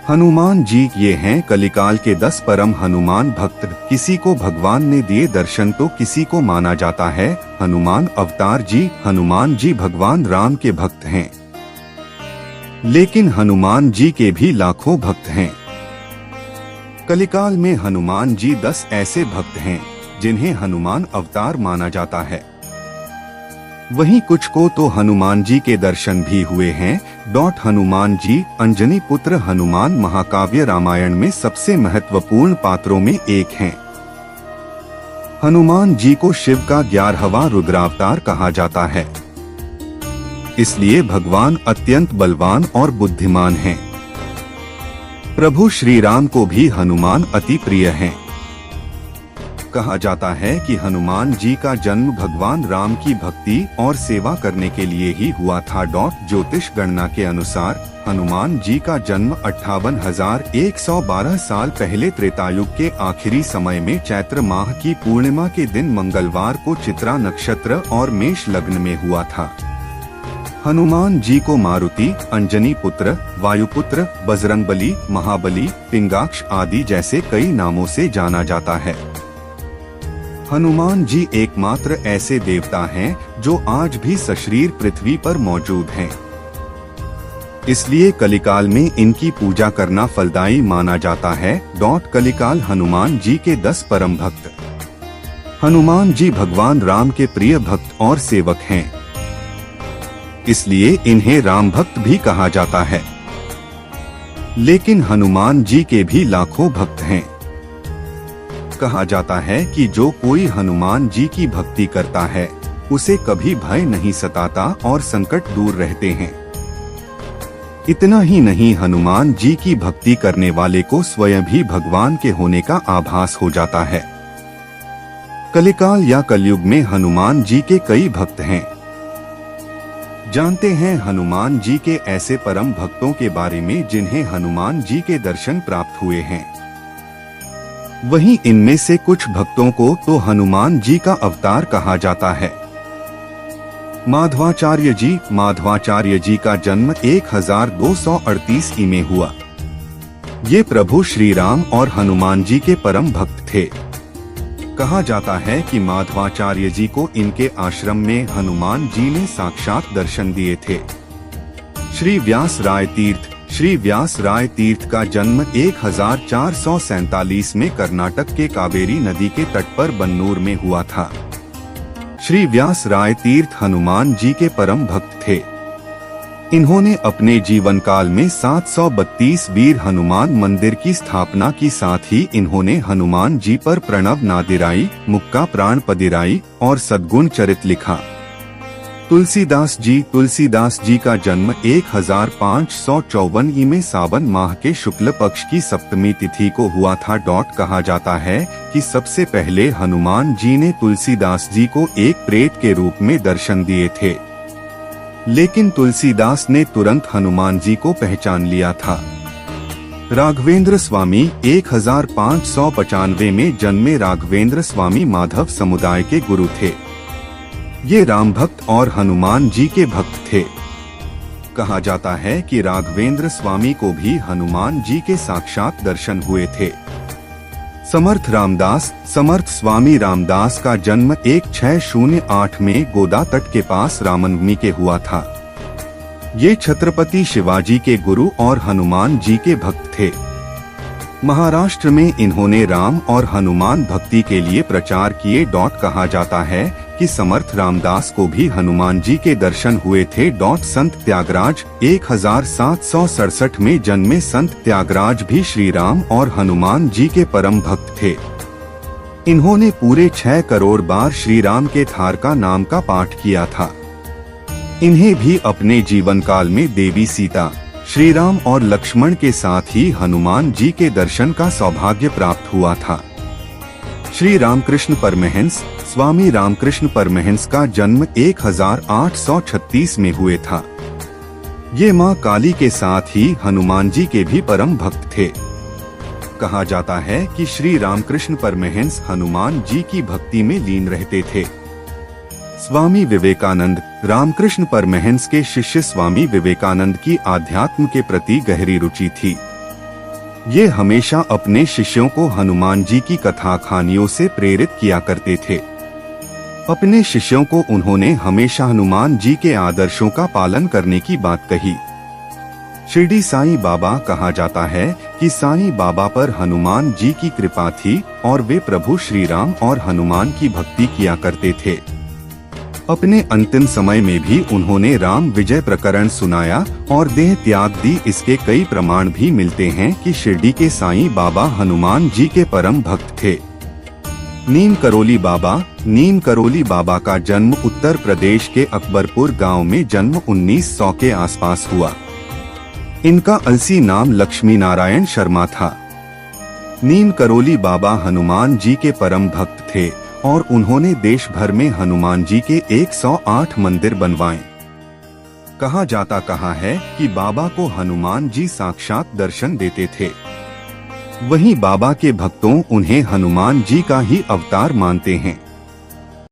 हनुमान जी ये हैं कलिकाल के 10 परम हनुमान भक्त। किसी को भगवान ने दिए दर्शन तो किसी को माना जाता है हनुमान अवतार जी। हनुमान जी भगवान राम के भक्त हैं, लेकिन हनुमान जी के भी लाखों भक्त हैं। कलिकाल में हनुमान जी 10 ऐसे भक्त हैं जिन्हें हनुमान अवतार माना जाता है। वहीं कुछ को तो हनुमान जी के दर्शन भी हुए हैं। हनुमान जी अंजनी पुत्र हनुमान महाकाव्य रामायण में सबसे महत्वपूर्ण पात्रों में एक हैं। हनुमान जी को शिव का 11वां रुद्रावतार कहा जाता है, इसलिए भगवान अत्यंत बलवान और बुद्धिमान हैं। प्रभु श्री राम को भी हनुमान अति प्रिय हैं। कहा जाता है कि हनुमान जी का जन्म भगवान राम की भक्ति और सेवा करने के लिए ही हुआ था। ज्योतिष गणना के अनुसार हनुमान जी का जन्म 58,112 साल पहले त्रेतायुग के आखिरी समय में चैत्र माह की पूर्णिमा के दिन मंगलवार को चित्रा नक्षत्र और मेष लग्न में हुआ था। हनुमान जी को मारुति, अंजनी पुत्र, वायुपुत्र, बजरंगबली, महाबली, पिंगाक्ष आदि जैसे कई नामों से जाना जाता है। हनुमान जी एकमात्र ऐसे देवता हैं जो आज भी सशरीर पृथ्वी पर मौजूद हैं। इसलिए कलिकाल में इनकी पूजा करना फलदायी माना जाता है। कलिकाल हनुमान जी के 10 परम भक्त। हनुमान जी भगवान राम के प्रिय भक्त और सेवक हैं, इसलिए इन्हें राम भक्त भी कहा जाता है। लेकिन हनुमान जी के भी लाखों भक्त हैं। कहा जाता है कि जो कोई हनुमान जी की भक्ति करता है उसे कभी भय नहीं सताता और संकट दूर रहते हैं। इतना ही नहीं, हनुमान जी की भक्ति करने वाले को स्वयं भी भगवान के होने का आभास हो जाता है। कलिकाल या कलयुग में हनुमान जी के कई भक्त हैं। जानते हैं हनुमान जी के ऐसे परम भक्तों के बारे में जिन्हें हनुमान जी के दर्शन प्राप्त हुए हैं। वहीं इनमें से कुछ भक्तों को तो हनुमान जी का अवतार कहा जाता है। माधवाचार्य जी का जन्म 1238 ईस्वी में हुआ। ये प्रभु श्री राम और हनुमान जी के परम भक्त थे। कहा जाता है कि माधवाचार्य जी को इनके आश्रम में हनुमान जी ने साक्षात दर्शन दिए थे। श्री व्यास राय तीर्थ का जन्म 1447 में कर्नाटक के कावेरी नदी के तट पर बन्नूर में हुआ था। श्री व्यास राय तीर्थ हनुमान जी के परम भक्त थे। इन्होंने अपने जीवन काल में 732 वीर हनुमान मंदिर की स्थापना की। साथ ही इन्होंने हनुमान जी पर प्रणव नादिराई, मुक्का प्राण पदिराई और सद्गुण चरित लिखा। तुलसीदास जी का जन्म 1554 में सावन माह के शुक्ल पक्ष की सप्तमी तिथि को हुआ था। कहा जाता है कि सबसे पहले हनुमान जी ने तुलसीदास जी को एक प्रेत के रूप में दर्शन दिए थे, लेकिन तुलसीदास ने तुरंत हनुमान जी को पहचान लिया था। राघवेंद्र स्वामी 1595 में जन्मे राघवेंद्र स्वामी माधव समुदाय के गुरु थे। ये राम भक्त और हनुमान जी के भक्त थे। कहा जाता है कि राघवेंद्र स्वामी को भी हनुमान जी के साक्षात दर्शन हुए थे। समर्थ स्वामी रामदास का जन्म 1608 में गोदा तट के पास रामनवमी के हुआ था। ये छत्रपति शिवाजी के गुरु और हनुमान जी के भक्त थे। महाराष्ट्र में इन्होंने राम और हनुमान भक्ति के लिए प्रचार किए। कहा जाता है कि समर्थ रामदास को भी हनुमान जी के दर्शन हुए थे। संत त्यागराज 1767 में जन्मे संत त्यागराज भी श्री राम और हनुमान जी के परम भक्त थे। इन्होंने पूरे 6 करोड़ बार श्री राम के थारका नाम का पाठ किया था। इन्हें भी अपने जीवन काल में देवी सीता, श्री राम और लक्ष्मण के साथ ही हनुमान जी के दर्शन का सौभाग्य प्राप्त हुआ था। श्री रामकृष्ण परमहंस स्वामी रामकृष्ण परमहंस का जन्म 1836 में हुए था। ये मां काली के साथ ही हनुमान जी के भी परम भक्त थे। कहा जाता है कि श्री रामकृष्ण परमहंस हनुमान जी की भक्ति में लीन रहते थे। स्वामी विवेकानंद रामकृष्ण परमहंस के शिष्य स्वामी विवेकानंद की आध्यात्म के प्रति गहरी रुचि थी। ये हमेशा अपने शिष्यों को हनुमान जी की कथा कहानियों से प्रेरित किया करते थे। अपने शिष्यों को उन्होंने हमेशा हनुमान जी के आदर्शों का पालन करने की बात कही। शिरडी साईं बाबा कहा जाता है कि साईं बाबा पर हनुमान जी की कृपा थी और वे प्रभु श्री राम और हनुमान की भक्ति किया करते थे। अपने अंतिम समय में भी उन्होंने राम विजय प्रकरण सुनाया और देह त्याग दी। इसके कई प्रमाण भी मिलते हैं कि शिरडी के साईं बाबा हनुमान जी के परम भक्त थे। नीम करोली बाबा का जन्म उत्तर प्रदेश के अकबरपुर गांव में जन्म 1900 के आसपास हुआ। इनका अलसी नाम लक्ष्मी नारायण शर्मा था। नीम करोली बाबा हनुमान जी के परम भक्त थे और उन्होंने देश भर में हनुमान जी के 108 मंदिर बनवाए। कहा है कि बाबा को हनुमान जी साक्षात दर्शन देते थे। वहीं बाबा के भक्तों उन्हें हनुमान जी का ही अवतार मानते हैं।